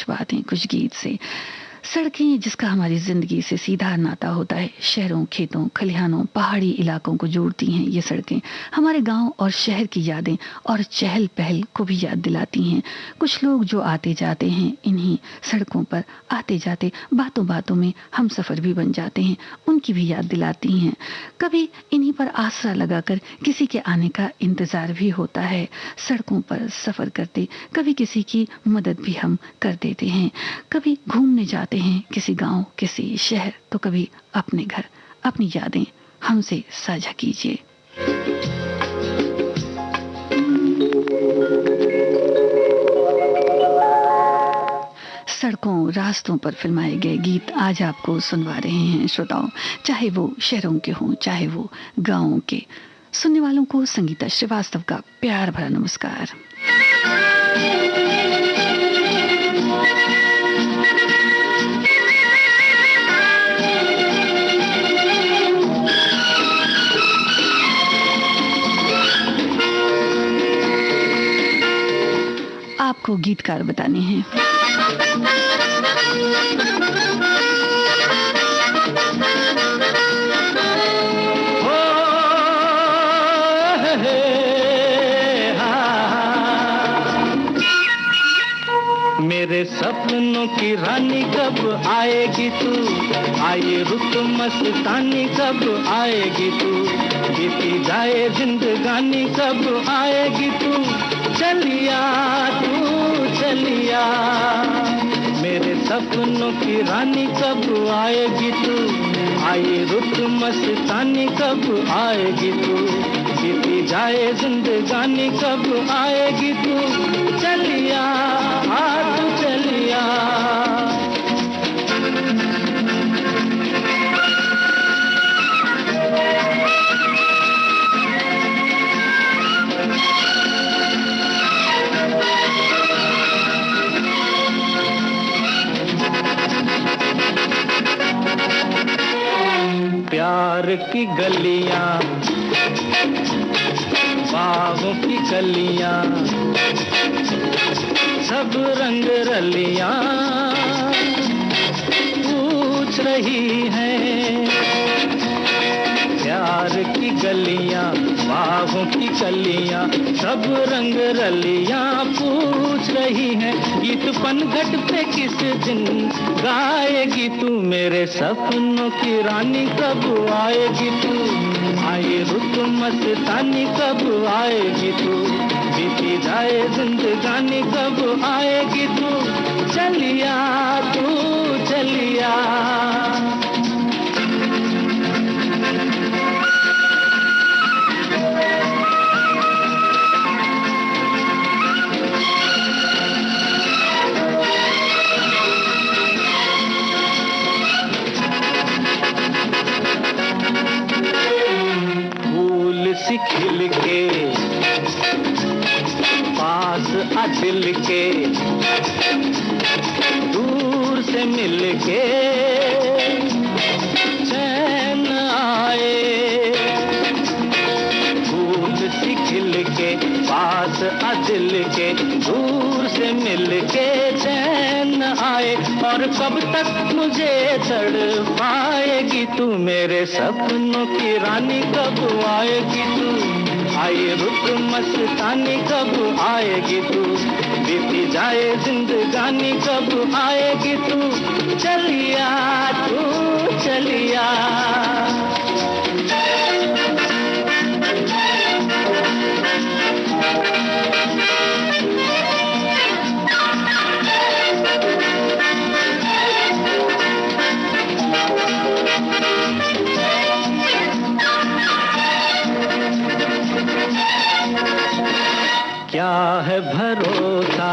बातें, कुछ गीत से। सड़कें जिसका हमारी जिंदगी से सीधा नाता होता है, शहरों, खेतों, खलिहानों, पहाड़ी इलाकों को जोड़ती हैं ये सड़कें। हमारे गांव और शहर की यादें और चहल पहल को भी याद दिलाती हैं। कुछ लोग जो आते जाते हैं इन्हीं सड़कों पर, आते जाते बातों बातों में हम सफ़र भी बन जाते हैं, उनकी भी याद दिलाती हैं। कभी इन्हीं पर आसरा लगाकर किसी के आने का इंतज़ार भी होता है। सड़कों पर सफ़र करते कभी किसी की मदद भी हम कर देते हैं। कभी घूमने जाते हैं किसी गांव, किसी शहर, तो कभी अपने घर। अपनी यादें हमसे साझा कीजिए। सड़कों, रास्तों पर फिल्माए गए गीत आज आपको सुनवा रहे हैं श्रोताओं, चाहे वो शहरों के हों, चाहे वो गांवों के। सुनने वालों को संगीता श्रीवास्तव का प्यार भरा नमस्कार। आपको गीतकार बताने हैं। मेरे सपनों की रानी कब आएगी तू, आए रुत मस्तानी कब आएगी तू, बीती जाए जिंदगानी कब आएगी तू, चलिया तू चलिया। मेरे सपनों की रानी कब आएगी तू, आए रुत मस्तानी कब आएगी तू, बीती जाए जिंदगानी कब आएगी तू, चलिया तू चलिया। प्यार की गलियां, बागों की कलियां, सब रंग रलियां पूछ रही हैं। प्यार की गलियां, बागों की कलियां, सब रंग रलियां पूछ रही हैं। गीत पनघट पे किस दिन गाएगी तू, मेरे सपनों की रानी कब आएगी तू, आए रुत मस्तानी कब आएगी तू, बीती जाए जिंदगानी कब आएगी तू, चलिया तू चलिया। सी खिल के पास आ दिल के, दूर से मिल के चैन आए। फूल सी खिल के पास आ दिल के, दूर से मिल के चैन आए। और कब तक मुझे तड़पाएगी तू, मेरे सपनों की रानी कब आएगी तू, आए रुत मस्तानी कब आएगी तू, बीती जाए जिंदगानी कब आएगी तू, चलिया तू चलिया। क्या है भरोसा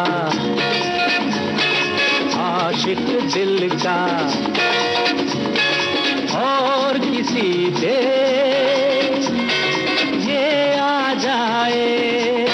आशिक दिल का और किसी पे ये आ जाए।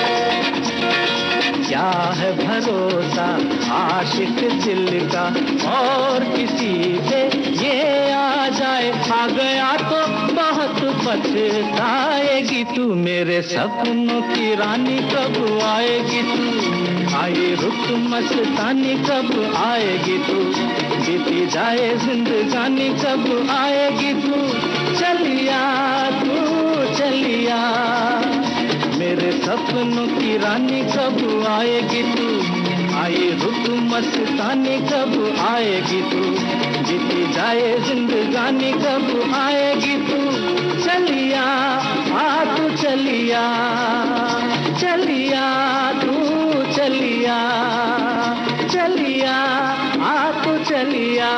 क्या है भरोसा आशिक दिल का और किसी पे ये आ जाए। आ गया तो बहुत पछताएगी तू, मेरे सपनों की रानी कब आएगी तू, आए रुत मस्तानी कब आएगी तू, बीती जाए जिंदगानी कब आएगी तू, चलिया तू चलिया, मेरे सपनों की रानी कब आएगी तू, आए रुत मस्तानी कब आएगी तू, बीती जाए जिंदगानी कब आएगी तू, चलिया आ तू चलिया, चलिया तू चलिया, चलिया आ तू चलिया।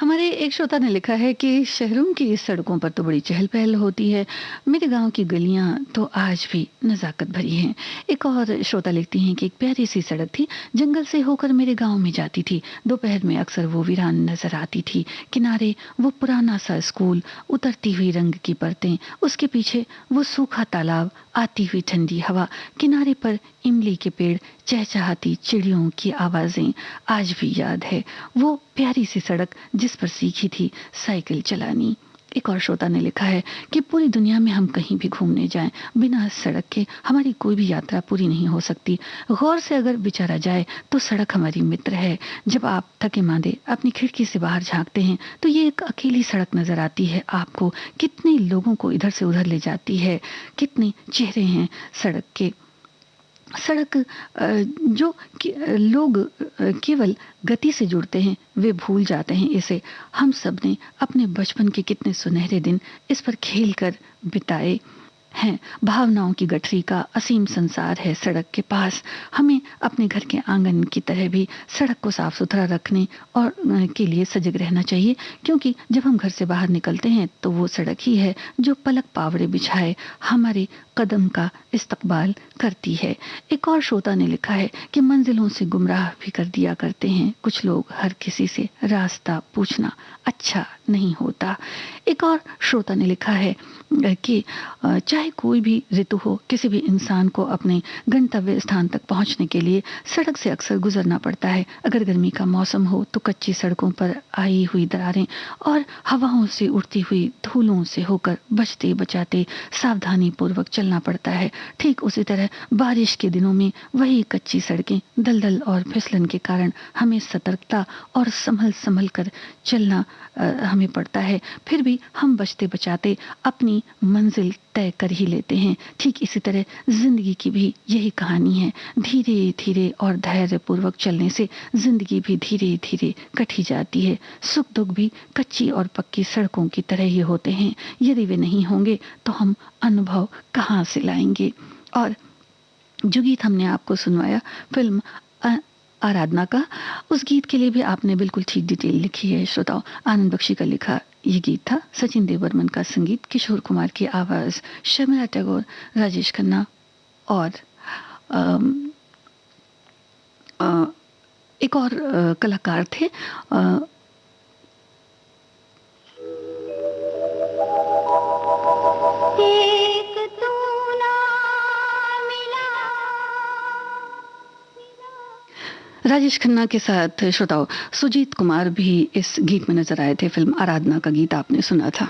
हमारे एक श्रोता ने लिखा है कि शहरों की सड़कों पर तो बड़ी चहल पहल होती है, मेरे गांव की गलियां तो आज भी नज़ाकत भरी हैं। एक और श्रोता लिखती हैं कि एक प्यारी सी सड़क थी, जंगल से होकर मेरे गांव में जाती थी, दोपहर में अक्सर वो वीरान नजर आती थी, किनारे वो पुराना सा स्कूल, उतरती हुई रंग की परतें, उसके पीछे वो सूखा तालाब, आती हुई ठंडी हवा, किनारे पर इमली के पेड़, चहचहाती चिड़ियों की आवाजें आज भी याद है, वो प्यारी सी सड़क जिस पर सीखी थी साइकिल चलानी। एक और श्रोता ने लिखा है कि पूरी दुनिया में हम कहीं भी घूमने जाएं, बिना सड़क के हमारी कोई भी यात्रा पूरी नहीं हो सकती। गौर से अगर विचारा जाए तो सड़क हमारी मित्र है। जब आप थके मांदे अपनी खिड़की से बाहर झांकते हैं तो ये एक अकेली सड़क नजर आती है आपको, कितने लोगों को इधर से उधर ले जाती है, कितने चेहरे हैं सड़क के। सड़क जो लोग केवल गति से जुड़ते हैं वे भूल जाते हैं इसे। हम सब ने अपने बचपन के कितने सुनहरे दिन इस पर खेल कर बिताए हैं। भावनाओं की गठरी का असीम संसार है सड़क के पास। हमें अपने घर के आंगन की तरह भी सड़क को साफ सुथरा रखने और के लिए सजग रहना चाहिए, क्योंकि जब हम घर से बाहर निकलते हैं तो वो सड़क ही है जो पलक पावड़े बिछाए हमारे कदम का इस्तकबाल करती है। एक और श्रोता ने लिखा है कि मंजिलों से गुमराह भी कर दिया करते हैं कुछ लोग, हर किसी से रास्ता पूछना अच्छा नहीं होता। एक और श्रोता ने लिखा है कि चाहे कोई भी ऋतु हो, किसी भी इंसान को अपने गंतव्य स्थान तक पहुंचने के लिए सड़क से अक्सर गुजरना पड़ता है। अगर गर्मी का मौसम हो तो कच्ची सड़कों पर आई हुई दरारें और हवाओं से उड़ती हुई धूलों से होकर बचते बचाते सावधानी पूर्वक चलना पड़ता है। ठीक उसी तरह बारिश के दिनों में वही कच्ची सड़कें दलदल और फिसलन के कारण हमें सतर्कता और संभल संभल कर चलना हमें पड़ता है। फिर भी हम बचते बचाते अपनी मंजिल तय कर ही लेते हैं। ठीक इसी तरह जिंदगी की भी यही कहानी है। धीरे धीरे और धैर्य पूर्वक चलने से जिंदगी भी धीरे धीरे कटी जाती है। सुख दुख भी कच्ची और पक्की सड़कों की तरह ही होते हैं। यदि वे नहीं होंगे तो हम अनुभव कहाँ से लाएंगे। और जो गीत हमने आपको सुनवाया फिल्म आराधना का, उस गीत के लिए भी आपने बिल्कुल ठीक डिटेल लिखी है श्रोताओ। आनंद बख्शी का लिखा ये गीत था, सचिन देव बर्मन का संगीत, किशोर कुमार की आवाज, शर्मिला टैगोर, राजेश खन्ना और एक और कलाकार थे राजेश खन्ना के साथ श्रोताओं सुजीत कुमार भी इस गीत में नजर आए थे। फिल्म आराधना का गीत आपने सुना था।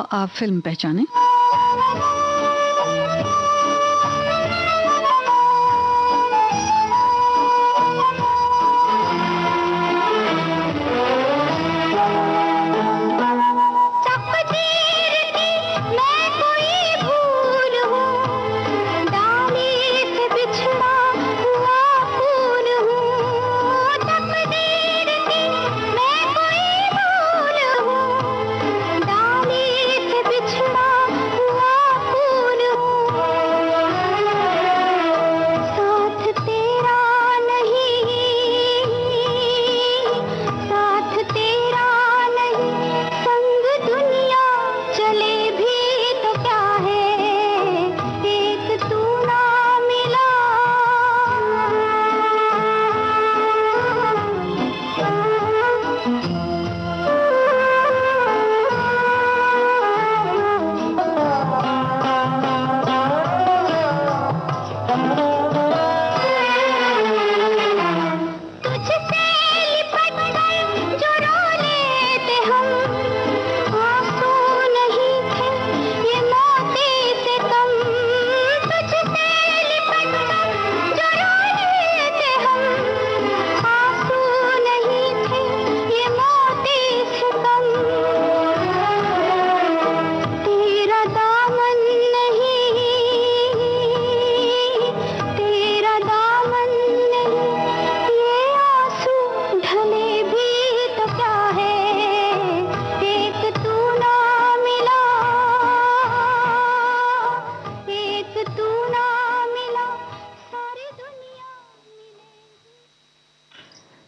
आओ आप फिल्म पहचाने।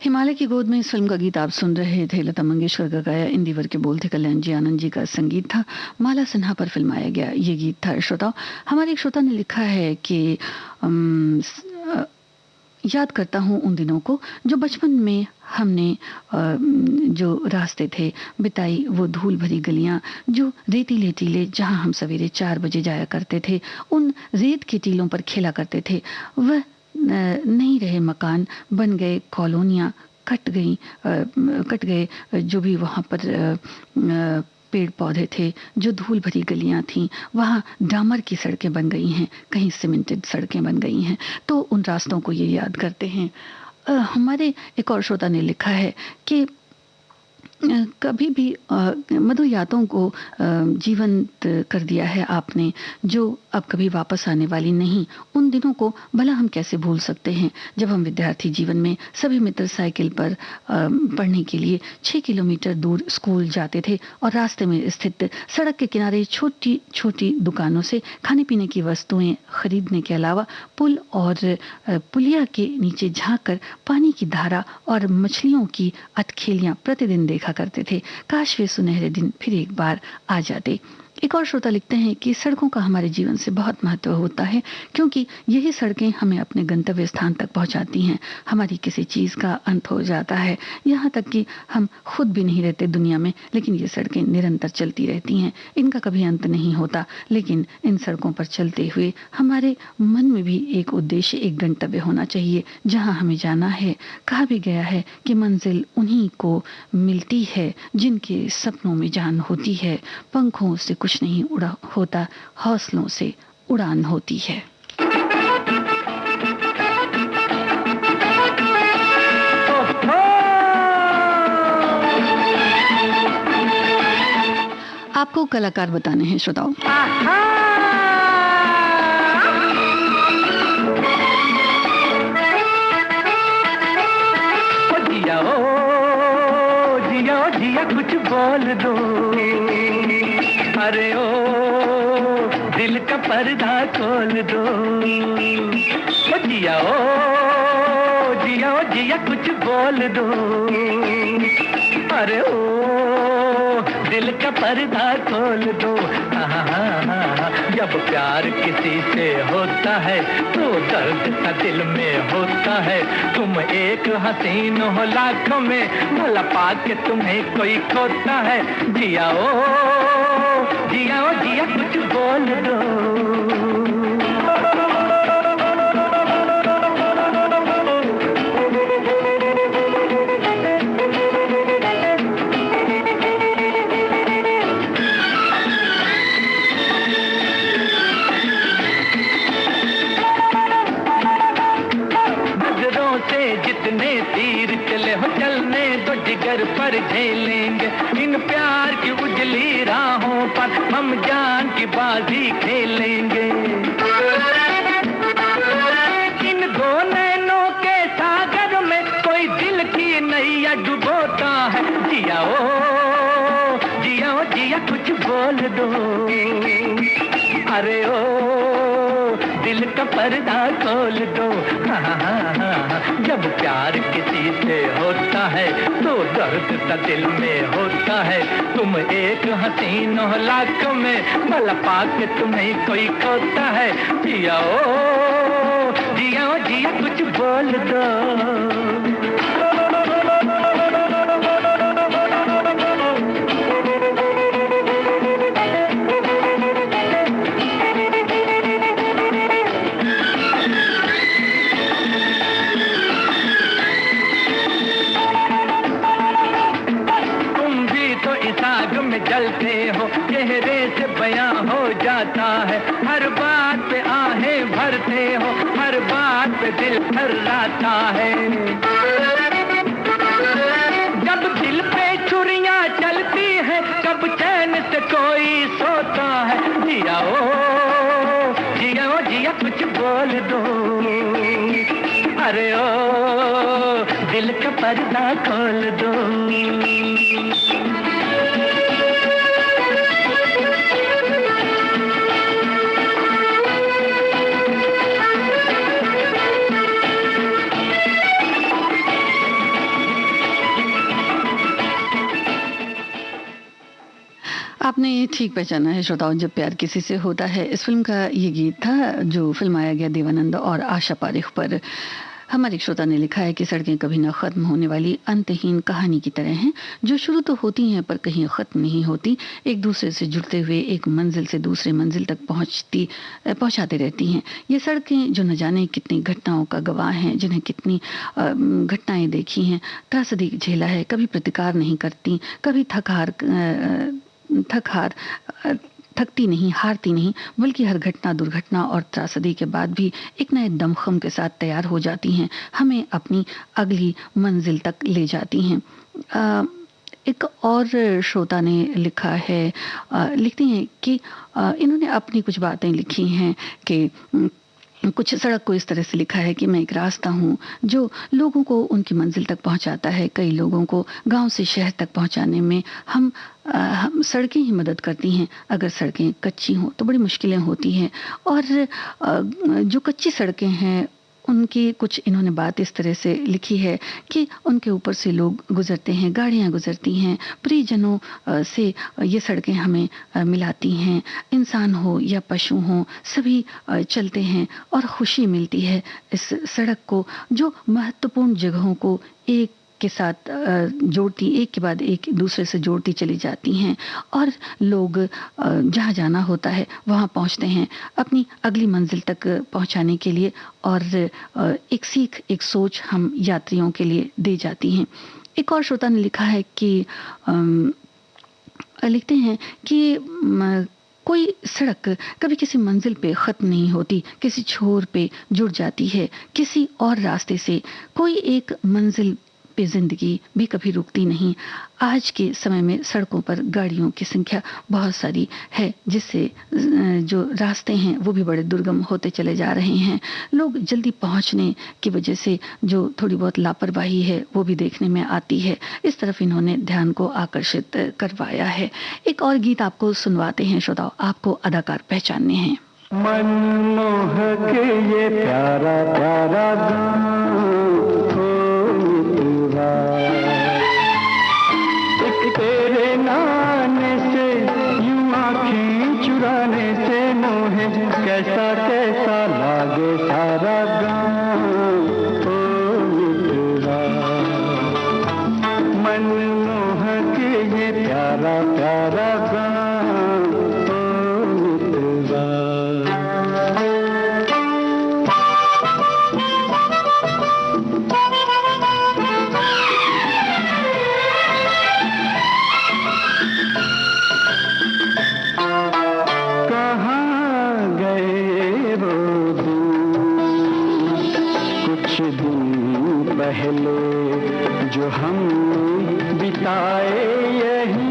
हिमालय की गोद में इस फिल्म का गीत आप सुन रहे थे। लता मंगेशकर का गाया, इंदिवर के बोल थे, कल्याण जी आनंद जी का संगीत था, माला सिन्हा पर फिल्माया गया ये गीत था। श्रोता, हमारे एक श्रोता ने लिखा है कि याद करता हूँ उन दिनों को जो बचपन में हमने जो रास्ते थे बिताई, वो धूल भरी गलियां जो रेतीले टीले जहां हम सवेरे 4 बजे जाया करते थे, उन रेत के टीलों पर खेला करते थे। वह नहीं रहे मकान, बन गए कॉलोनियां, कट गए जो भी वहाँ पर पेड़ पौधे थे, जो धूल भरी गलियां थीं, वहाँ डामर की सड़कें बन गई हैं, कहीं सीमेंटेड सड़कें बन गई हैं। तो उन रास्तों को ये याद करते हैं। हमारे एक और श्रोता ने लिखा है कि कभी भी मधुर यादों को जीवंत कर दिया है आपने, जो अब कभी वापस आने वाली नहीं। उन दिनों को भला हम कैसे भूल सकते हैं जब हम विद्यार्थी जीवन में सभी मित्र साइकिल पर पढ़ने के लिए 6 किलोमीटर दूर स्कूल जाते थे और रास्ते में स्थित सड़क के किनारे छोटी छोटी दुकानों से खाने पीने की वस्तुएं खरीदने के अलावा पुल और पुलिया के नीचे झांक कर पानी की धारा और मछलियों की अटखेलियां प्रतिदिन देखा करते थे। काश वे सुनहरे दिन फिर एक बार आ जाते। एक और श्रोता लिखते हैं कि सड़कों का हमारे जीवन से बहुत महत्व होता है, क्योंकि यही सड़कें हमें अपने गंतव्य स्थान तक पहुंचाती हैं। हमारी किसी चीज़ का अंत हो जाता है, यहाँ तक कि हम खुद भी नहीं रहते दुनिया में, लेकिन ये सड़कें निरंतर चलती रहती हैं, इनका कभी अंत नहीं होता। लेकिन इन सड़कों पर चलते हुए हमारे मन में भी एक उद्देश्य, एक गंतव्य होना चाहिए, जहाँ हमें जाना है। कहा भी गया है कि मंजिल उन्हीं को मिलती है जिनके सपनों में जान होती है। पंखों से कुछ नहीं उड़ा होता, हौसलों से उड़ान होती है। आपको कलाकार बताने हैं श्रोताओं। जिया कुछ बोल दो, अरे ओ दिल का पर्दा खोल दो। जिया जिया कुछ बोल दो, अरे ओ दिल का पर्दा खोल दो। जब प्यार किसी से होता है तो दर्द का दिल में होता है। तुम एक हसीन हो लाखों में, भला पाके तुम्हें कोई खोता है। जिया जिया कुछ बोल दो। कर झेलेंगे, इन प्यार की उजली राहों पर हम जान की बाजी खेलेंगे। इन दो नैनों के सागर में कोई दिल की नैया डुबोता है। जिया ओ जिया ओ जिया कुछ बोल दो, अरे ओ दिल का पर्दा खोल दो। जब प्यार किसी से होता है तो दर्द सा दिल में होता है। तुम एक हसीन हो लाख में, भला पाके तुम्हें कोई खोता है। जिया ओ जिया कुछ बोल दो। जलते हो, चेहरे से बयां हो जाता है। हर बात पे आहें भरते हो, हर बात पे दिल थर्राता है। जब दिल पे छुरियां चलती हैं, कब चैन से कोई सोता है। जिया ओ जिया कुछ बोल दो, अरे ओ दिल का पर्दा खोल दो। आपने ठीक पहचाना है श्रोताओं, जब प्यार किसी से होता है। इस फिल्म का ये गीत था जो फिल्माया गया देवानंद और आशा पारेख पर। हमारे एक श्रोता ने लिखा है कि सड़कें कभी न खत्म होने वाली अंतहीन कहानी की तरह हैं, जो शुरू तो होती हैं पर कहीं खत्म नहीं होती, एक दूसरे से जुड़ते हुए एक मंजिल से दूसरे मंजिल तक पहुंचाते रहती हैं। ये सड़कें जो न जाने कितनी घटनाओं का गवाह हैं, जिन्हें कितनी घटनाएं देखी हैं, त्रासदी झेला है, कभी प्रतिकार नहीं करती, कभी थकती नहीं, हारती नहीं, बल्कि हर घटना, दुर्घटना और त्रासदी के बाद भी एक नए दमखम के साथ तैयार हो जाती हैं, हमें अपनी अगली मंजिल तक ले जाती हैं। एक और श्रोता ने लिखा है, लिखती हैं कि इन्होंने अपनी कुछ बातें लिखी हैं कि कुछ सड़क को इस तरह से लिखा है कि मैं एक रास्ता हूँ जो लोगों को उनकी मंजिल तक पहुँचाता है। कई लोगों को गांव से शहर तक पहुँचाने में हम सड़कें ही मदद करती हैं। अगर सड़कें कच्ची हों तो बड़ी मुश्किलें होती हैं, और जो कच्ची सड़कें हैं उनकी कुछ इन्होंने बात इस तरह से लिखी है कि उनके ऊपर से लोग गुजरते हैं, गाड़ियां गुजरती हैं, परिजनों से ये सड़कें हमें मिलाती हैं। इंसान हो या पशु हो, सभी चलते हैं और खुशी मिलती है इस सड़क को, जो महत्वपूर्ण जगहों को एक के साथ जोड़ती, एक के बाद एक दूसरे से जोड़ती चली जाती हैं, और लोग जहाँ जाना होता है वहाँ पहुँचते हैं अपनी अगली मंजिल तक पहुँचाने के लिए, और एक सीख, एक सोच हम यात्रियों के लिए दे जाती हैं। एक और श्रोता ने लिखा है कि लिखते हैं कि कोई सड़क कभी किसी मंजिल पे ख़त्म नहीं होती, किसी छोर पे जुड़ जाती है किसी और रास्ते से। कोई एक मंजिल पे जिंदगी भी कभी रुकती नहीं। आज के समय में सड़कों पर गाड़ियों की संख्या बहुत सारी है, जिससे जो रास्ते हैं वो भी बड़े दुर्गम होते चले जा रहे हैं। लोग जल्दी पहुंचने की वजह से जो थोड़ी बहुत लापरवाही है वो भी देखने में आती है। इस तरफ इन्होंने ध्यान को आकर्षित करवाया है। एक और गीत आपको सुनवाते हैं श्रोताओ, आपको अदाकार पहचानने हैं। मनमोहक ये प्यारा प्यारा तेरे नाने से यूं आँखें चुराने से मोहे कैसा कैसा लागे सारा गाँव ओ मित्रा। मनमोहक ये प्यारा प्यारा गाँव ओ मित्रा। पहले जो हम बिताए यही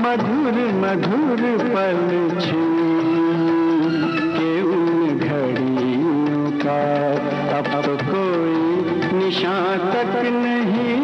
मधुर मधुर पल छूट के उन घड़ियों का अब कोई निशान तक नहीं।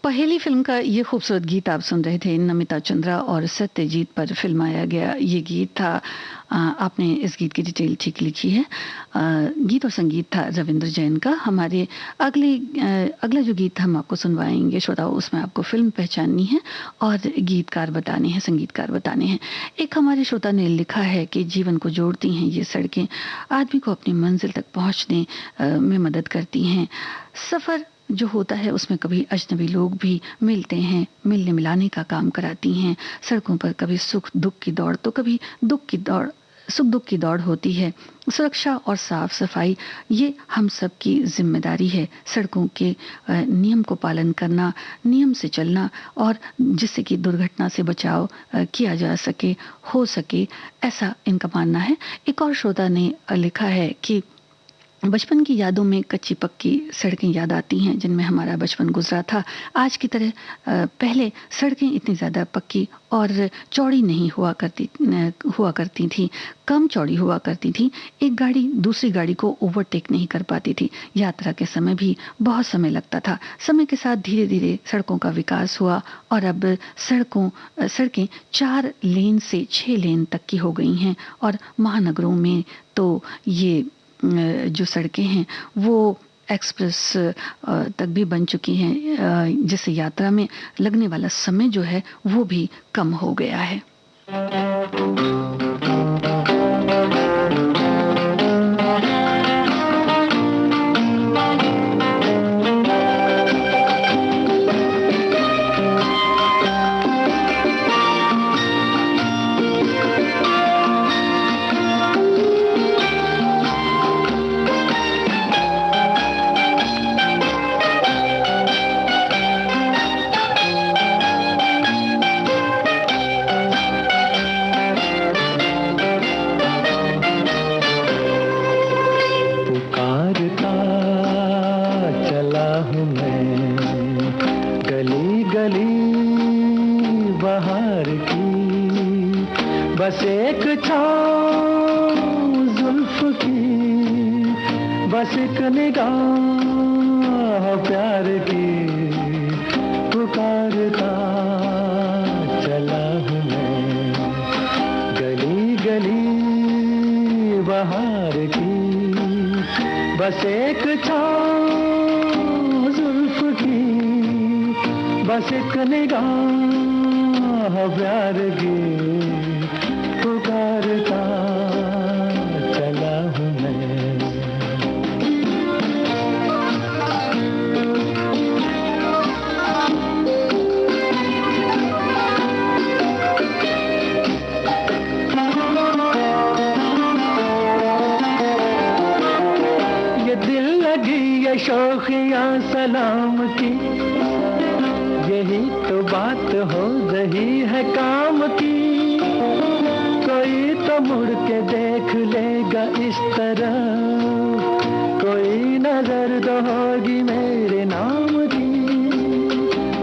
पहली फिल्म का ये खूबसूरत गीत आप सुन रहे थे। नमिता चंद्रा और सत्यजीत पर फिल्माया गया ये गीत था। आपने इस गीत की डिटेल ठीक लिखी है। गीत और संगीत था रविंद्र जैन का। हमारे अगला जो गीत हम आपको सुनवाएंगे श्रोताओं, उसमें आपको फिल्म पहचाननी है और गीतकार बताने हैं, संगीतकार बताने हैं। एक हमारे श्रोता ने लिखा है कि जीवन को जोड़ती हैं ये सड़कें, आदमी को अपनी मंजिल तक पहुंचने में मदद करती हैं। सफ़र जो होता है उसमें कभी अजनबी लोग भी मिलते हैं, मिलने मिलाने का काम कराती हैं। सड़कों पर कभी सुख दुख की दौड़ तो कभी सुख दुख की दौड़ होती है। सुरक्षा और साफ सफाई ये हम सब की जिम्मेदारी है। सड़कों के नियम को पालन करना, नियम से चलना और जिससे कि दुर्घटना से बचाव किया जा सके, हो सके, ऐसा इनका मानना है। एक और श्रोता ने लिखा है कि बचपन की यादों में कच्ची पक्की सड़कें याद आती हैं जिनमें हमारा बचपन गुजरा था। आज की तरह पहले सड़कें इतनी ज़्यादा पक्की और चौड़ी नहीं हुआ करती थी, कम चौड़ी हुआ करती थी। एक गाड़ी दूसरी गाड़ी को ओवरटेक नहीं कर पाती थी। यात्रा के समय भी बहुत समय लगता था। समय के साथ धीरे धीरे सड़कों का विकास हुआ और अब सड़कें 4 लेन से 6 लेन तक की हो गई हैं। और महानगरों में तो ये जो सड़कें हैं वो एक्सप्रेस तक भी बन चुकी हैं, जिससे यात्रा में लगने वाला समय जो है वो भी कम हो गया है। बस एक छाँव जुल्फ की, बस एक निगाह प्यार की, पुकारता चला हूँ मैं गली गली बहार की। बस एक छाँव जुल्फ की, बस एक निगाह प्यार की, पुकारता चला हूँ मैं। ये दिल लगी ये शौकिया सलाम की, यही तो बात हो रही है काम की। कोई तो मुड़ के देख लेगा इस तरह, कोई नजर तो होगी मेरे नाम की।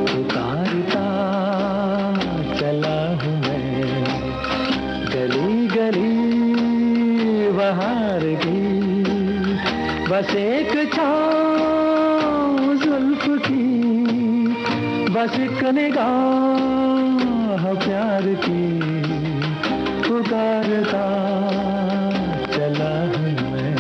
पुकारता चला हूँ मैं गली गली बहार की, बस एक छाँव जुल्फ की, बस एक निगाह प्यार की, पुकारता चला हूँ मैं।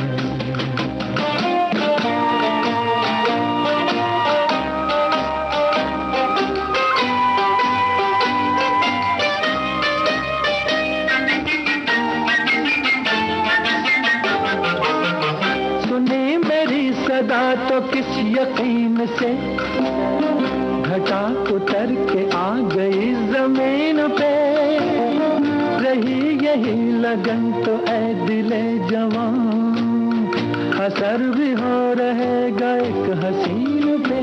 सुनी मेरी सदा तो किस यकीन से, घटा उतर के आ गई जमीन पे। रही यही लगन तो ऐ दिले जवान, असर भी हो रहेगा एक हसीन पे।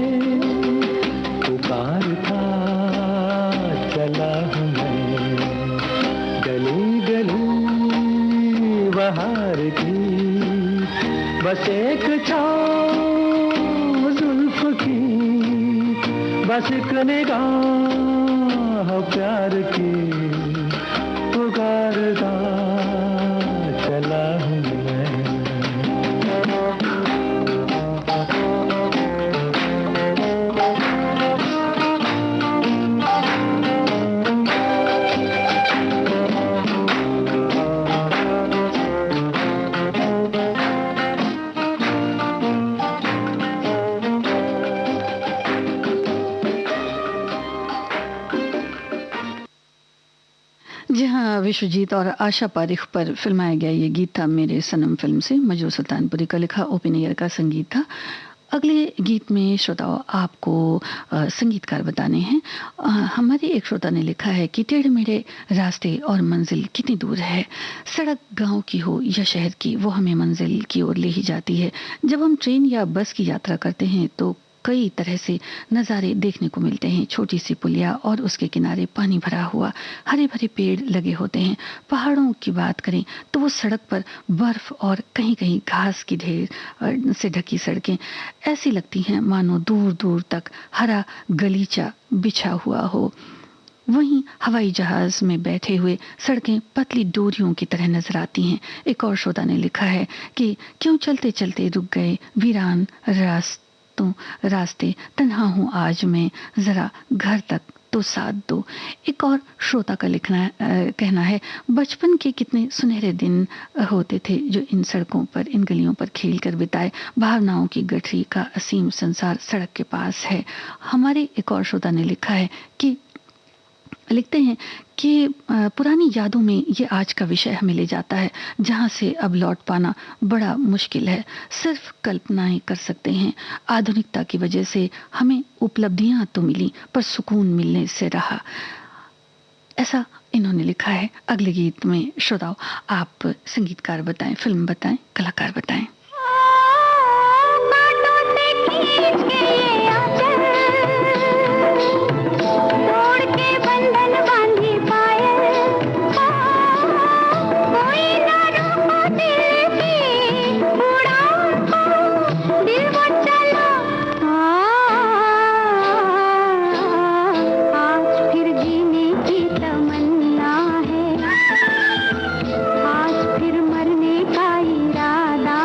पुकारता चला हूँ मैं गली गली बहार की, बस एक छाँव जुल्फ की, बस एक निगाह प्यार की, पुकारता चला हूँ मैं। जी हाँ, विश्वजीत और आशा पारिख पर फिल्माया गया ये गीत था मेरे सनम फिल्म से। मजरू सुल्तानपुरी का लिखा, ओपी नैयर का संगीत था। अगले गीत में श्रोताओं आपको संगीतकार बताने हैं। हमारे एक श्रोता ने लिखा है कि टेढ़े मेढ़े रास्ते और मंजिल कितनी दूर है, सड़क गांव की हो या शहर की, वो हमें मंजिल की ओर ले ही जाती है। जब हम ट्रेन या बस की यात्रा करते हैं तो कई तरह से नज़ारे देखने को मिलते हैं। छोटी सी पुलिया और उसके किनारे पानी भरा हुआ, हरे भरे पेड़ लगे होते हैं। पहाड़ों की बात करें तो वो सड़क पर बर्फ और कहीं कहीं घास की ढेर से ढकी सड़कें ऐसी लगती हैं मानो दूर दूर तक हरा गलीचा बिछा हुआ हो। वहीं हवाई जहाज में बैठे हुए सड़कें पतली डोरियों की तरह नजर आती हैं। एक और श्रोता ने लिखा है कि क्यों चलते चलते रुक गए वीरान रास्ते, तन्हा हूँ आज मैं, जरा घर तक तो साथ दो। एक और श्रोता का कहना है, बचपन के कितने सुनहरे दिन होते थे जो इन सड़कों पर, इन गलियों पर खेल कर बिताए। भावनाओं की गठरी का असीम संसार सड़क के पास है। हमारे एक और श्रोता ने लिखते हैं कि पुरानी यादों में ये आज का विषय हमें ले जाता है जहाँ से अब लौट पाना बड़ा मुश्किल है। सिर्फ कल्पनाएं कर सकते हैं। आधुनिकता की वजह से हमें उपलब्धियां तो मिली पर सुकून मिलने से रहा। ऐसा इन्होंने लिखा है। अगले गीत में श्रोताओं आप संगीतकार बताएं, फिल्म बताएं, कलाकार बताएं। मरने का इरादा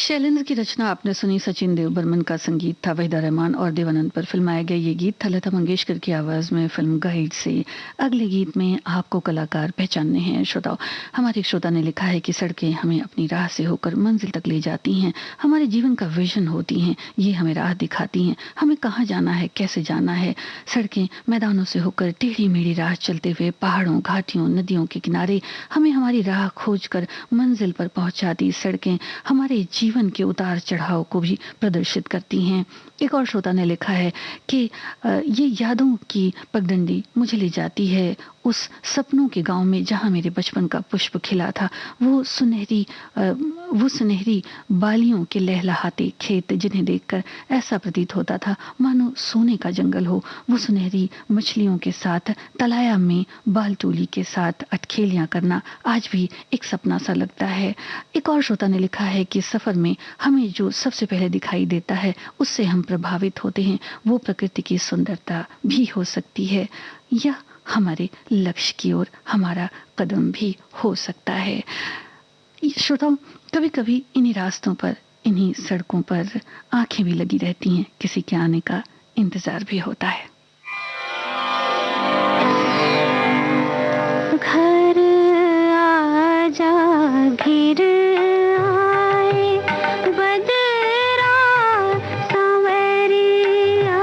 शैलेंद्र की रचना आपने सुनी, सचिन देव बर्मन का संगीत था, वहीदा रहमान और देवानंद पर फिल्माया गया ये गीत था लता मंगेशकर की आवाज में फिल्म गाइड से। अगले गीत में आपको कलाकार पहचानने हैं। श्रोताओ, हमारे एक श्रोता ने लिखा है कि सड़कें हमें अपनी राह से होकर मंजिल तक ले जाती हैं, हमारे जीवन का विजन होती हैं, ये हमें राह दिखाती हैं, हमें कहाँ जाना है, कैसे जाना है। सड़कें मैदानों से होकर टेढ़ी मेढ़ी राह चलते हुए पहाड़ों, घाटियों, नदियों के किनारे हमें हमारी राह खोजकर मंजिल पर पहुंचाती। सड़कें हमारे जीवन के उतार चढ़ाव को भी प्रदर्शित करती हैं। एक और श्रोता ने लिखा है कि ये यादों की पगडंडी मुझे ले जाती है उस सपनों के गांव में जहां मेरे बचपन का पुष्प खिला था। वो सुनहरी बालियों के लहलहाते खेत जिन्हें देखकर ऐसा प्रतीत होता था मानो सोने का जंगल हो। वो सुनहरी मछलियों के साथ तलाया में बालटोली के साथ अटखेलियां करना आज भी एक सपना सा लगता है। एक और श्रोता ने लिखा है कि सफर में हमें जो सबसे पहले दिखाई देता है उससे हम प्रभावित होते हैं। वो प्रकृति की सुंदरता भी हो सकती है या हमारे लक्ष्य की ओर हमारा कदम भी हो सकता है। श्रोताओं, कभी कभी इन्हीं रास्तों पर, इन्हीं सड़कों पर आंखें भी लगी रहती हैं, किसी के आने का इंतजार भी होता है। घर आजा घिर आए बदरा सांवरिया,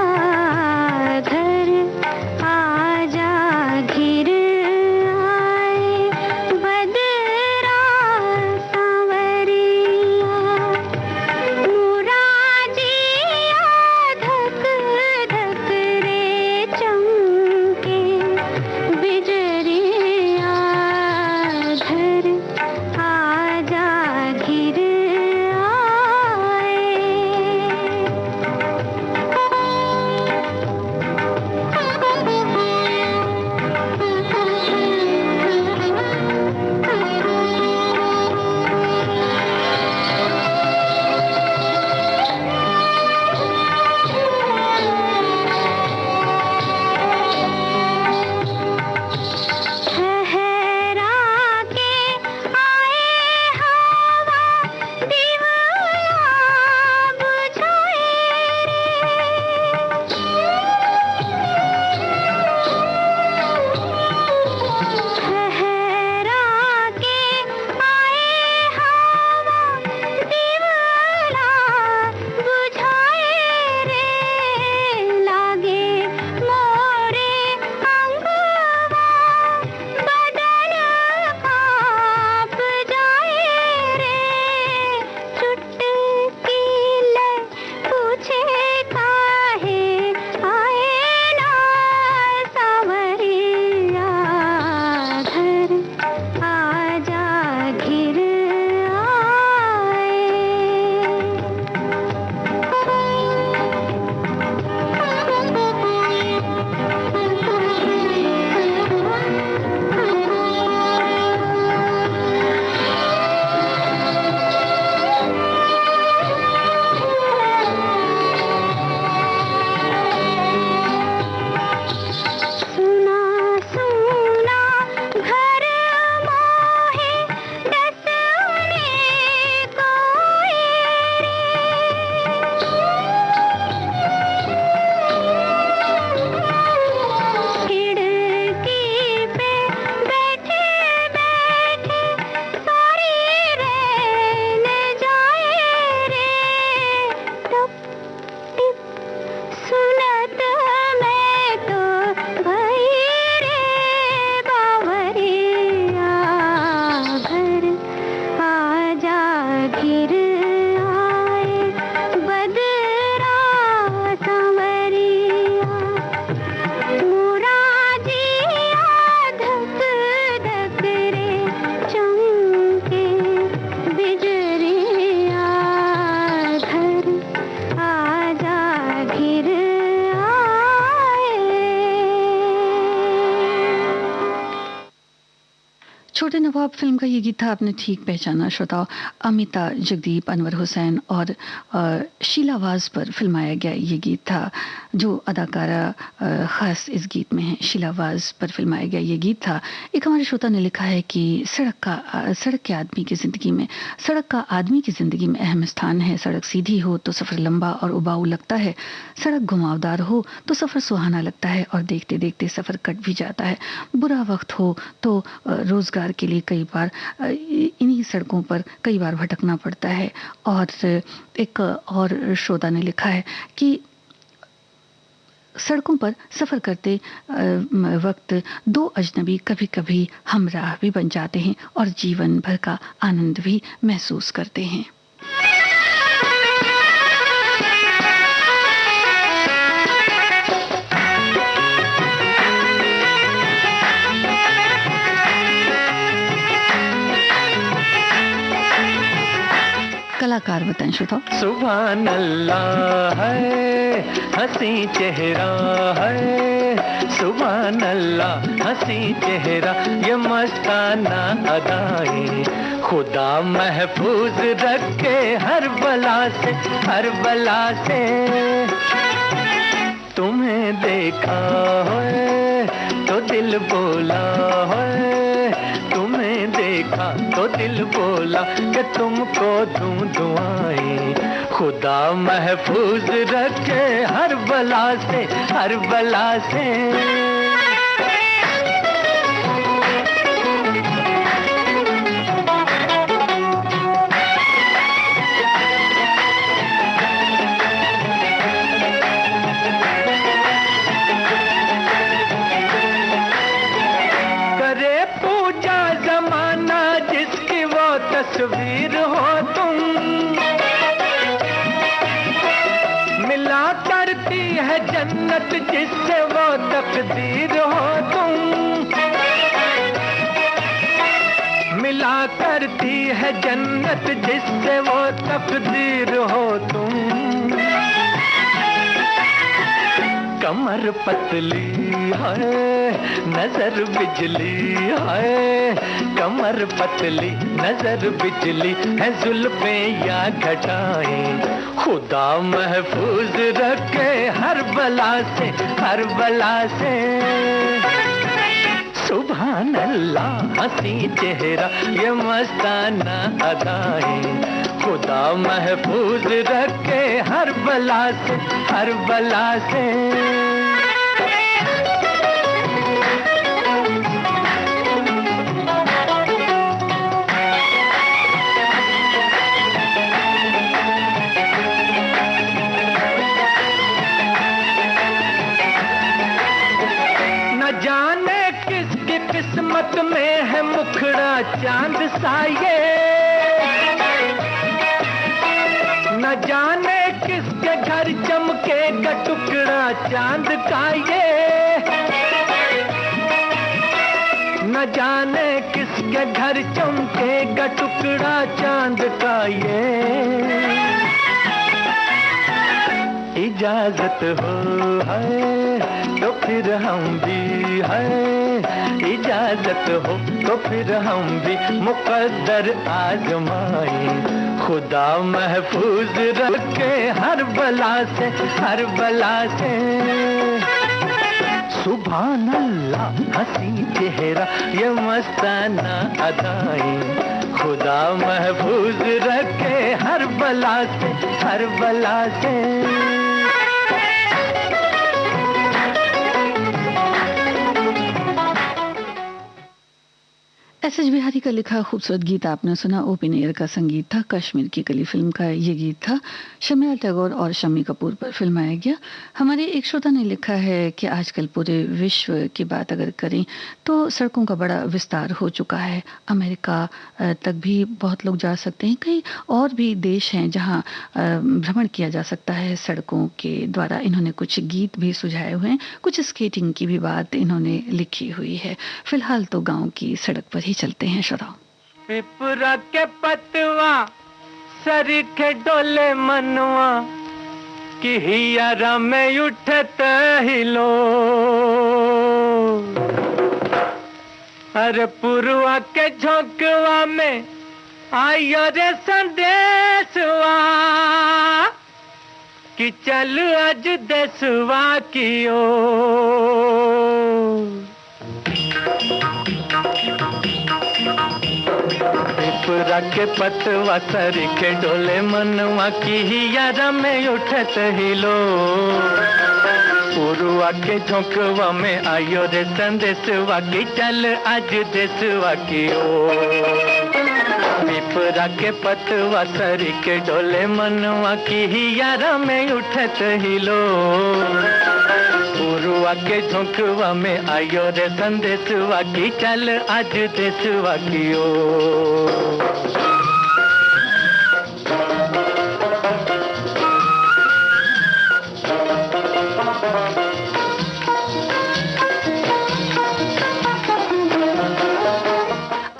घर आजा घिर आए बदरा सांवरिया, मुराजिया धक धक रे चमके बिजरिया, घर आजा ख्वाब फिल्म का ये गीत था, आपने ठीक पहचाना श्रोताओ। अमिता, जगदीप, अनवर हुसैन और शीला वाज पर फिल्माया गया ये गीत था। जो अदाकारा ख़ास इस गीत में है, शीला वाज पर फिल्माया गया ये गीत था। एक हमारे श्रोता ने लिखा है कि सड़क के आदमी की ज़िंदगी में, सड़क का आदमी की ज़िंदगी में अहम स्थान है। सड़क सीधी हो तो सफ़र लंबा और उबाऊ लगता है, सड़क घुमावदार हो तो सफ़र सुहाना लगता है और देखते देखते सफ़र कट भी जाता है। बुरा वक्त हो तो रोज़गार के लिए कई बार इन्हीं सड़कों पर कई बार भटकना पड़ता है। और एक और श्रोता ने लिखा है कि सड़कों पर सफ़र करते वक्त दो अजनबी कभी कभी हमराह भी बन जाते हैं और जीवन भर का आनंद भी महसूस करते हैं। कलाकार बताएं श्रोताओ। सुभान अल्लाह है, हंसी चेहरा है, सुभान अल्लाह हंसी चेहरा, ये मस्ताना अदाएं, खुदा महफूज रखे हर बला से, हर बला से। तुम्हें देखा है तो दिल बोला है, तुम्हें देखा तो दिल बोला कि तुमको दूं दुआएं, खुदा महफूज रखे हर बला से, हर बला से। तस्वीर हो तुम, मिला करती है जन्नत जिससे वो तकदीर हो तुम, मिला करती है जन्नत जिससे वो तकदीर हो तुम। कमर पतली है, नजर बिजली है, कमर पतली नजर बिजली है, जुल्फें या घटाएं, खुदा महफूज रखे हर बला से, हर बला से। सुभान अल्लाह हंसी चेहरा, ये मस्ताना अदाएं, खुदा महफूज रखे हर बला से, हर बला से। न जाने किसकी किस्मत में है मुखड़ा चांद सा ये, न जाने किसके घर चमकेगा टुकड़ा चांद का ये, न जाने किसके घर चमकेगा टुकड़ा चांद का ये। इजाजत हो है तो फिर हम भी है, इजाजत हो तो फिर हम भी मुकद्दर आजमाएं, खुदा महफूज रखे हर बला से, हर बला से। सुभान अल्लाह हंसी चेहरा, ये मस्ताना अदाएं, खुदा महफूज रखे हर बला से, हर बला से। एस.एस. बिहारी का लिखा खूबसूरत गीत आपने सुना। ओ.पी. नैयर का संगीत था। कश्मीर की कली फिल्म का ये गीत था। शम्या टैगोर और शम्मी कपूर पर फिल्माया गया। हमारे एक श्रोता ने लिखा है कि आजकल पूरे विश्व की बात अगर करें तो सड़कों का बड़ा विस्तार हो चुका है। अमेरिका तक भी बहुत लोग जा सकते हैं। कई और भी देश हैं जहां भ्रमण किया जा सकता है सड़कों के द्वारा। इन्होंने कुछ गीत भी सुझाए हुए हैं, कुछ स्केटिंग की भी बात इन्होंने लिखी हुई है। फिलहाल तो गाँव की सड़क पर ही चलते हैं श्रोताओ। पिपरा के पतवा सरीखे डोले मनवा कि हियारा में उठत हिलो, अरे पुरवा के झोंकवा में आयो रे संदेशवा कि चल आज देशवा की ओर। पिपरा के पतवा सरी के डोले मनवा की हियारा में उठत हिलो। पुरवा के झोंकवा में आयो रे संदेशवा की चल आज देशवा की ओर। पिपरा के पतवा सरी के डोले मनवा की हियारा में उठत हिलो। पुरवा के झोंकवा में आयो रे संदेशवा की चल आज देशवा की ओर।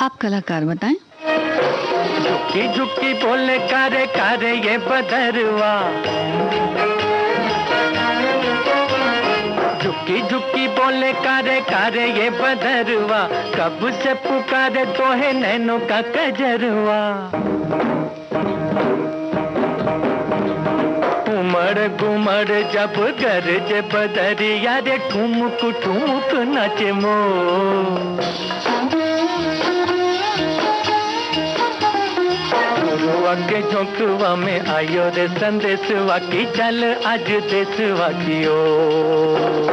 आप कलाकार बताएं। झुकी झुकी बोले कारे कारे ये बदरवा। झुकी झुकी बोले कारे कारे ये बदरवा। कब से पुकारे तो है नैनों का कजरवा। उमड़ घुमड़ जब गरज बदरिया रे ठुमक ठुमक नाचे मोर। पुरवा के झोंकवा में आयो रे संदेशवा की चल आज देशवा की ओर।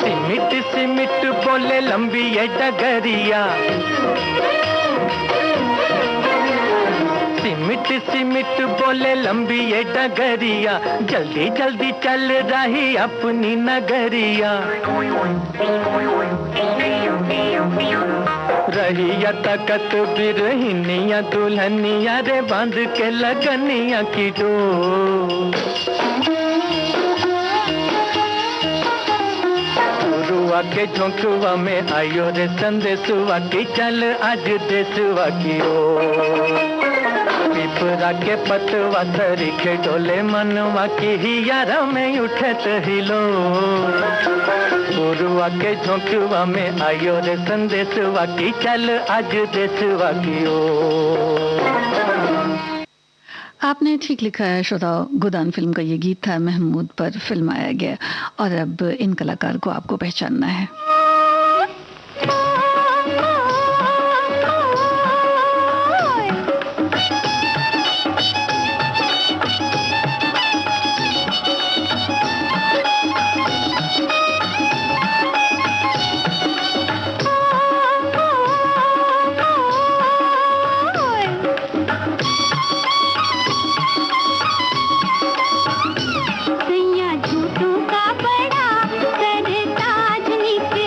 सिमिट सिमिट बोले लंबी ये डगरिया। सिमिट सिमिट बोले लंबी ये डगरिया। जल्दी जल्दी चल रही अपनी नगरिया। रहिया तकत बिरहिनिया दुल्हनिया रे बांध के लगनिया की डोर। पुरवा के झोंकवा में आयो रे संदेशवा की चल आज देशवा की ओर। पिपरा के पतवा सरी के डोले मनवा की हियारा में उठत हिलो। पुरवा के झोंकवा में आयो रे संदेशवा की चल आज देशवा की ओर। आपने ठीक लिखा है श्रोताओ। गोदान फिल्म का ये गीत था, महमूद पर फिल्माया गया। और अब इन कलाकार को आपको पहचानना है। सैया झूठों का बड़ा सरताज निकला।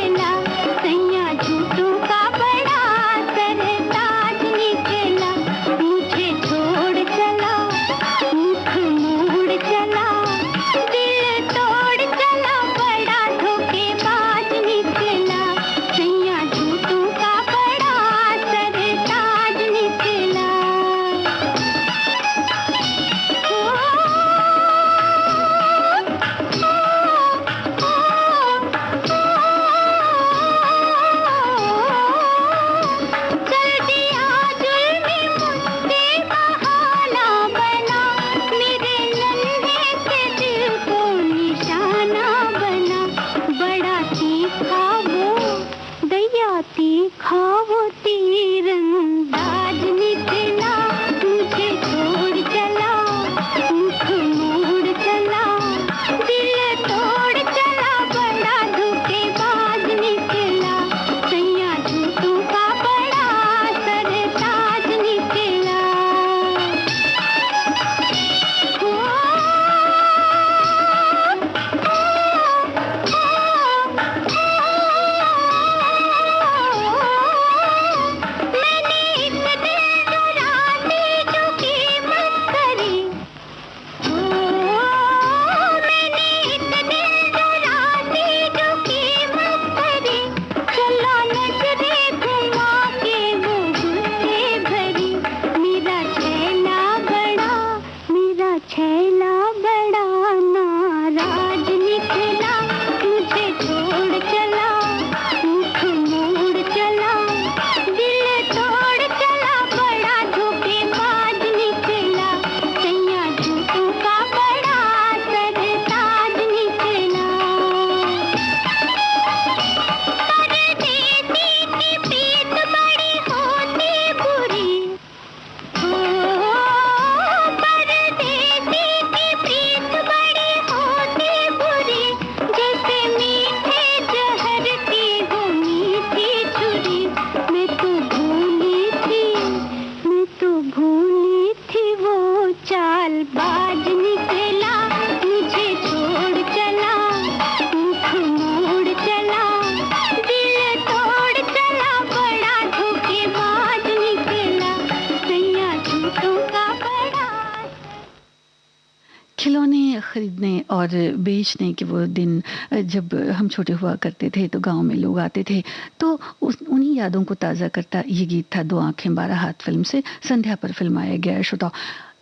खरीदने और बेचने के वो दिन जब हम छोटे हुआ करते थे तो गांव में लोग आते थे, तो उन्हीं यादों को ताज़ा करता ये गीत था दो आंखें बारह हाथ फिल्म से, संध्या पर फिल्माया गया है। श्रोता,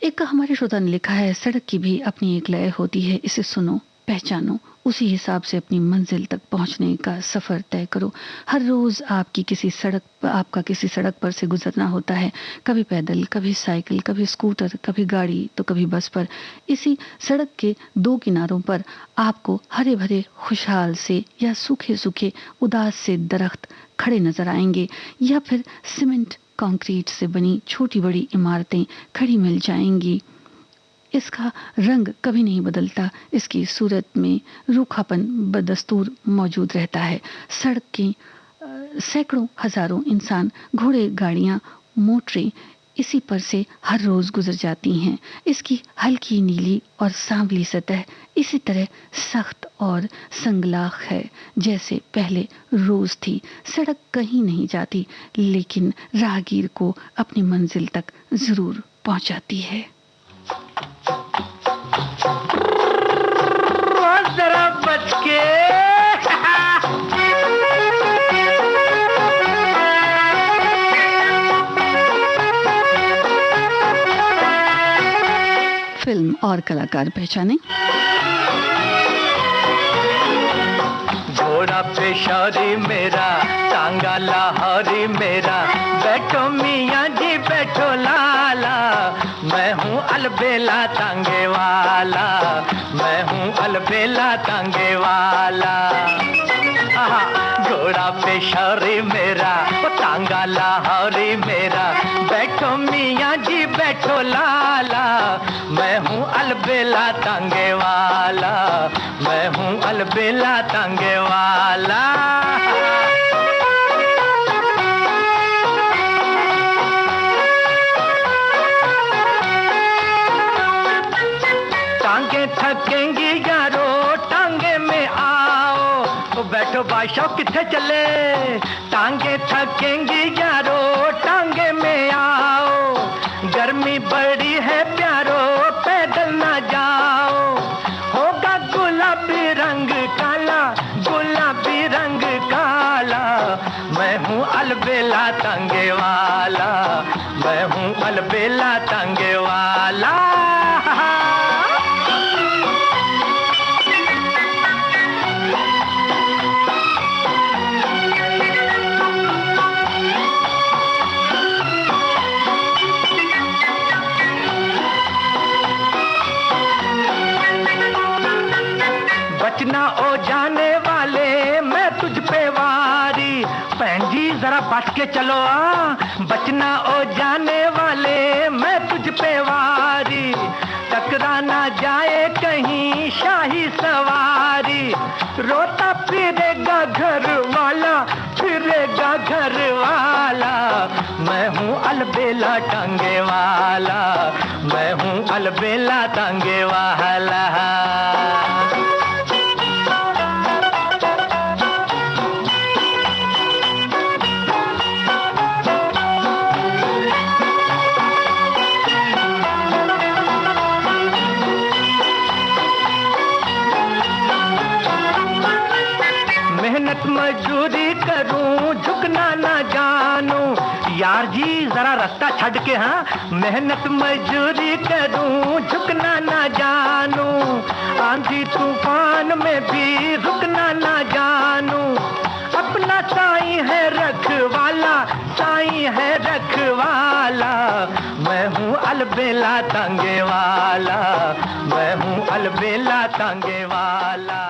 एक हमारे श्रोता ने लिखा है, सड़क की भी अपनी एक लय होती है, इसे सुनो पहचानो, उसी हिसाब से अपनी मंजिल तक पहुंचने का सफ़र तय करो। हर रोज़ आपका किसी सड़क पर से गुजरना होता है, कभी पैदल, कभी साइकिल, कभी स्कूटर, कभी गाड़ी, तो कभी बस पर। इसी सड़क के दो किनारों पर आपको हरे भरे खुशहाल से या सूखे सूखे उदास से दरख्त खड़े नजर आएंगे, या फिर सीमेंट कंक्रीट से बनी छोटी बड़ी इमारतें खड़ी मिल जाएंगी। इसका रंग कभी नहीं बदलता, इसकी सूरत में रूखापन बदस्तूर मौजूद रहता है। सड़क की सैकड़ों हजारों इंसान, घोड़े, गाड़ियां, मोटरें इसी पर से हर रोज गुजर जाती हैं। इसकी हल्की नीली और सांवली सतह इसी तरह सख्त और संगलाख है जैसे पहले रोज थी। सड़क कहीं नहीं जाती, लेकिन राहगीर को अपनी मंजिल तक जरूर पहुंचाती है। जरा बच के फिल्म और कलाकार पहचाने। घोड़ा पेशारी मेरा, टांगा लाहौरी मेरा, बैठो मियाँ जी बैठो लाला, मैं हूँ अलबेला तांगे वाला, मैं हूँ अलबेला तांगे वाला। घोड़ा पेशारी मेरा, टांगा लाहौरी मेरा, बैठो मियाँ जी बैठो लाला, मैं हूँ अलबेला तांगे वाला, मैं हूँ अलबेला तांगे वाला। टांगे थकेंगी यारो टांगे में आओ, बैठो बादशाह किथे चले, टांगे थकेंगी यारो टांगे में आओ, गर्मी बड़ी है प्यारो पैदल ना जाओ, होगा गुलाबी रंग काला, गुलाबी रंग काला, मैं हूँ अलबेला तांगे वाला, मैं हूँ अलबेला तांगे वाला। बचना ओ जाने वाले मैं तुझ पे वारी, बहन जी जरा बच के चलो बचना ओ जाने वाले मैं तुझ पे वारी, टकरा ना जाए कहीं शाही सवारी, रोता फिरेगा घर वाला, फिरेगा घर वाला, मैं हूँ अलबेला टांगे वाला, मैं हूँ अलबेला टांगे वाला। मेहनत मजदूरी करूं झुकना ना जानूं, यार जी जरा रास्ता छड़ के, हाँ मेहनत मजदूरी करूं झुकना ना जानूं, आंधी तूफान में भी रुकना ना जानूं, अपना साईं है रखवाला, साईं है रखवाला, मैं हूँ अलबेला तांगे वाला, मैं हूँ अलबेला तांगे वाला।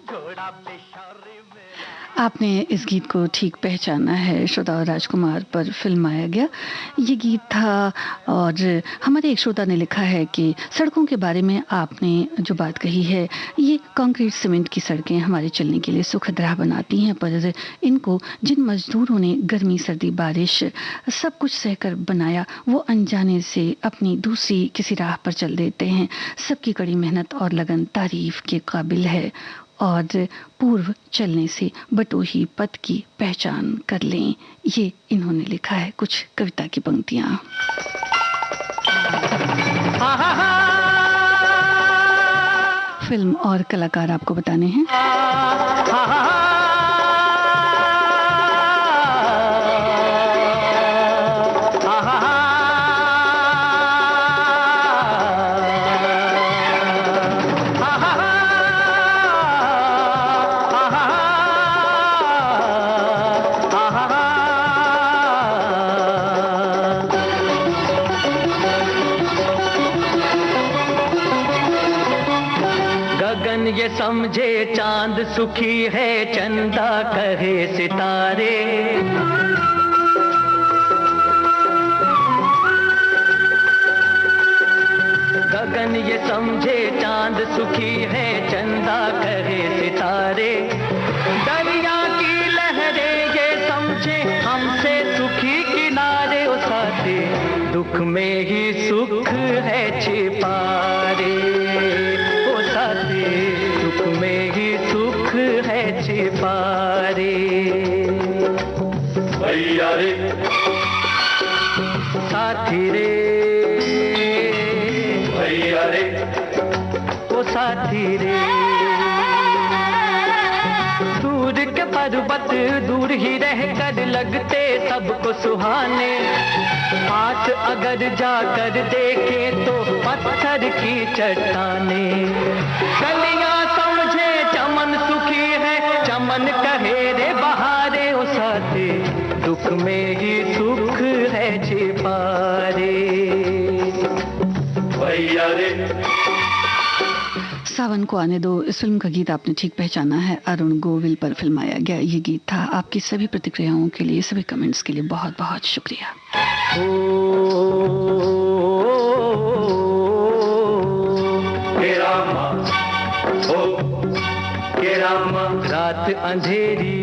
घोड़ा पेशारी में आपने इस गीत को ठीक पहचाना है। श्रोता राजकुमार पर फिल्माया गया ये गीत था। और हमारे एक श्रोता ने लिखा है कि सड़कों के बारे में आपने जो बात कही है, ये कंक्रीट सीमेंट की सड़कें हमारे चलने के लिए सुखद राह बनाती हैं, पर इनको जिन मजदूरों ने गर्मी सर्दी बारिश सब कुछ सहकर बनाया, वो अनजाने से अपनी दूसरी किसी राह पर चल देते हैं। सबकी कड़ी मेहनत और लगन तारीफ के काबिल है, और पूर्व चलने से बटोही पथ की पहचान कर लें। ये इन्होंने लिखा है कुछ कविता की पंक्तियां। फिल्म और कलाकार आपको बताने हैं। ये समझे चांद सुखी है, चंदा कहे सितारे। गगन ये समझे चांद सुखी है, चंदा कहे सितारे। दरिया की लहरें ये समझे हमसे सुखी किनारे। ओ साथी दुख में ही सुख है छिपा रे। ओ साथी दुख में ही सुख है छिपा रे। भैया रे साथी रे, भैया रे ओ साथी रे। दूर के पर्वत दूर ही रह कर लगते सबको सुहाने। हाथ अगर जाकर देखे तो पत्थर की चट्टाने। कलियां समझे चमन सुखी है, चमन कहे रे बहारे। ओ साथी दुख में ही सुख है छिपा रे। भैया रे सावन को आने दो, इस फिल्म का गीत आपने ठीक पहचाना है, अरुण गोविल पर फिल्माया गया ये गीत था। आपकी सभी प्रतिक्रियाओं के लिए, सभी कमेंट्स के लिए बहुत बहुत शुक्रिया। रात अंधेरी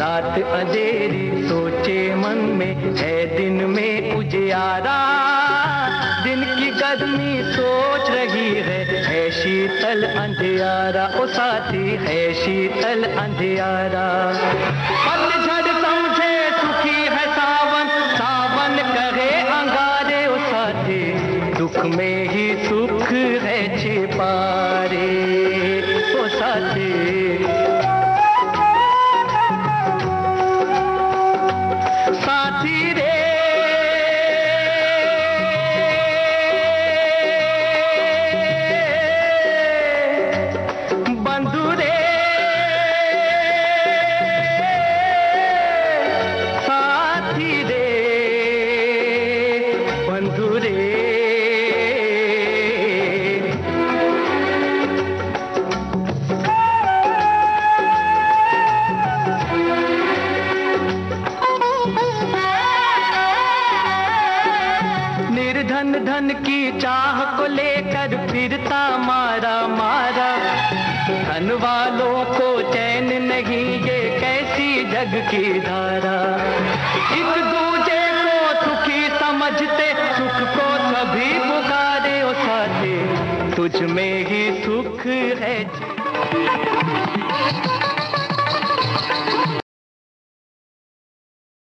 रात अंधेरी सोचे मन में है, दिन में उजियारा। दिन की गर्मी सोच रही है शीतल अंधियारा। ओ साथी है शीतल अंधियारा। पतझड़ समझे सुखी है सावन, सावन कहे अंगारे। ओ साथी दुख में ही सुख है छिपा रे। ओ साथी साथी रे बंधु रे साथी रे बंधु रे। निर्धन धन की चाह को लेकर फिरता मारा मारा। धन वालों को चैन नहीं, ये कैसी जग की धारा। एक दूजे को सुखी समझते, सुख को सभी पुकारे। ओ साथी तुझ में ही सुख है।